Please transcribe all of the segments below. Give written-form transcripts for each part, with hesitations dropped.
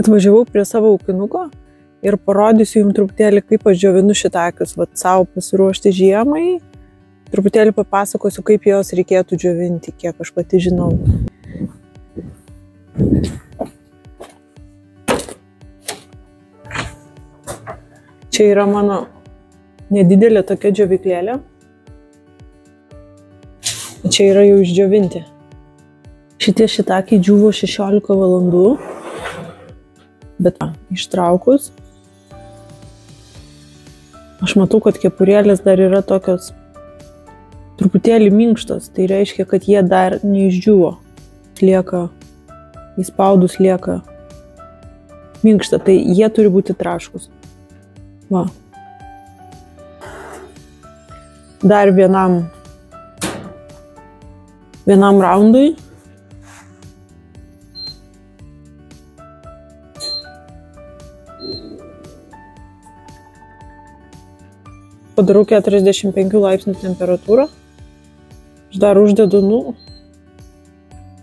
Atvažiavau prie savo ūkinuko ir parodysiu jums truputėlį, kaip aš džiovinu šitakius, vat savo pasiruošti žiemai. Truputėlį papasakosiu, kaip jos reikėtų džiovinti, kiek aš pati žinau. Čia yra mano nedidelė tokia džioviklėlė. Čia yra jau išdžiovinti. Šitie šitakiai džiuvo 16 valandų. Bet ištraukus, aš matau, kad kepurėlės dar yra tokios truputėlį minkštos. Tai reiškia, kad jie dar neišdžiuvo. Lieka, įspaudus lieka minkšta. Tai jie turi būti traškus. Va. Dar vienam raundui. Padarau 45 laipsnių temperatūrą. Aš dar uždedu,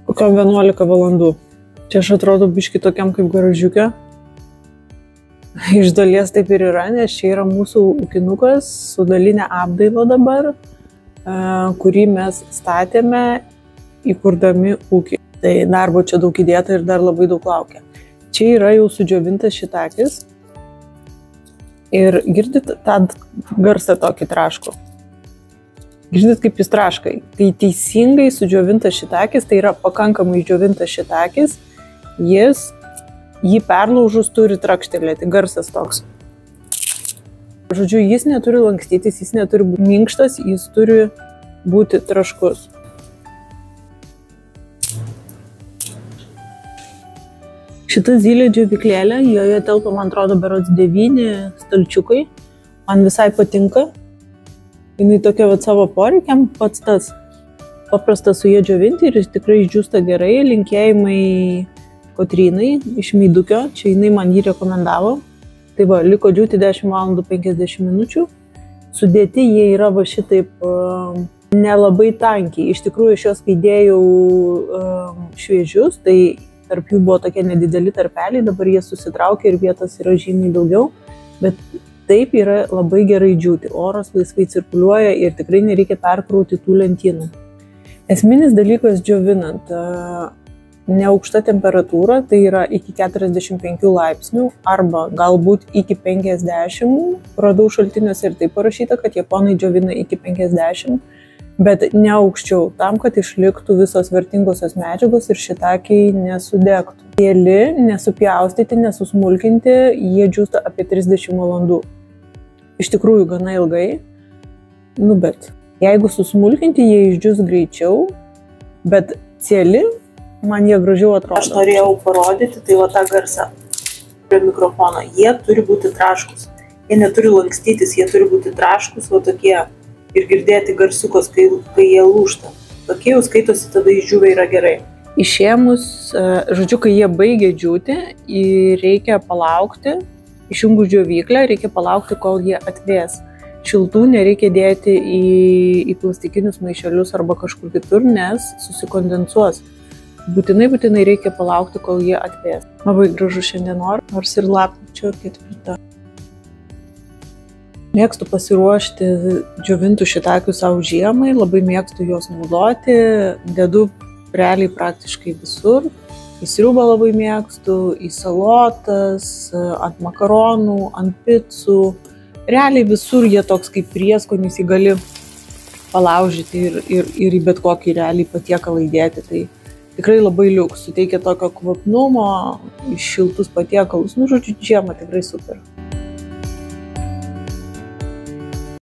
kokiam 11 valandų. Čia aš atrodo biški tokiam kaip garažiuke. Iš dalies taip ir yra, nes čia yra mūsų ūkinukas su dalinė apdaila dabar, kurį mes statėme įkurdami ūkį. Tai darbo čia daug įdėta ir dar labai daug laukia. Čia yra jau sudžiovintas šitakis. Ir girdit tą garsą tokį traškų. Girdit, kaip jis traškai. Kai teisingai sudžiovintas šitakis, tai yra pakankamai džiovintas šitakis, jį perlaužus turi trakštelėti, garsas toks. Žodžiu, jis neturi lankstytis, jis neturi būti minkštas, jis turi būti traškus. Šita zylė džioviklėlė, joje telpa, man atrodo, berods 9 stalčiukai. Man visai patinka. Jinai tokia savo poreikiam, pats tas paprastas su jie džiovinti ir jis tikrai išdžiūsta gerai. Linkėjimai Kotrynai iš Meidukio, čia jinai man jį rekomendavo. Tai va, liko džiūti 10 valandų 50 minučių. Sudėti jie yra va šitaip nelabai tankiai. Iš tikrųjų, aš juos įdėjau šviežius, tai tarp jų buvo tokie nedideli tarpeliai, dabar jie susitraukia ir vietos yra žymiai daugiau, bet taip yra labai gerai džiūti. Oras laisvai cirkuliuoja ir tikrai nereikia perkrauti tų lentynų. Esminis dalykas džiovinant, neaukšta temperatūra, tai yra iki 45 laipsnių arba galbūt iki 50. Radau šaltiniuose ir taip parašyta, kad japonai džiovina iki 50. Bet ne aukščiau, tam, kad išliktų visos vertingosios medžiagos ir šitakiai nesudegtų. Keli, nesupjaustyti, nesusmulkinti, jie džiūsta apie 30 valandų. Iš tikrųjų gana ilgai, bet jeigu susmulkinti, jie išdžius greičiau, bet cieli, man jie gražiau atrodo. Aš norėjau parodyti, tai va tą garsą prie mikrofono. Jie turi būti traškus, jie neturi lankstytis, jie turi būti traškus, va tokie. Ir girdėti garsiukus, kai jie lūžta. Tokie jau skaitosi, tada išdžiūvę yra gerai. Išėmus, žodžiu, kai jie baigia džiūti, reikia palaukti, išjungus džiovyklę, reikia palaukti, kol jie atvės. Šiltų nereikia dėti į plastikinius maišelius arba kažkur kitur, nes susikondensuos. Būtinai reikia palaukti, kol jie atvės. Labai gražu šiandien nors ir lapkričio 4. Mėgstu pasiruošti džiovintų šitakių savo žiemai, labai mėgstu juos naudoti, dedu realiai praktiškai visur. Į sriubą labai mėgstu, į salotas, ant makaronų, ant picų. Realiai visur jie toks kaip prieskonis, jį gali palaužyti ir į bet kokį realiai patiekalą įdėti. Tai tikrai labai liuks, suteikia tokio kvapnumo, iš šiltus patiekalus. Žodžiu, žiemą tikrai super.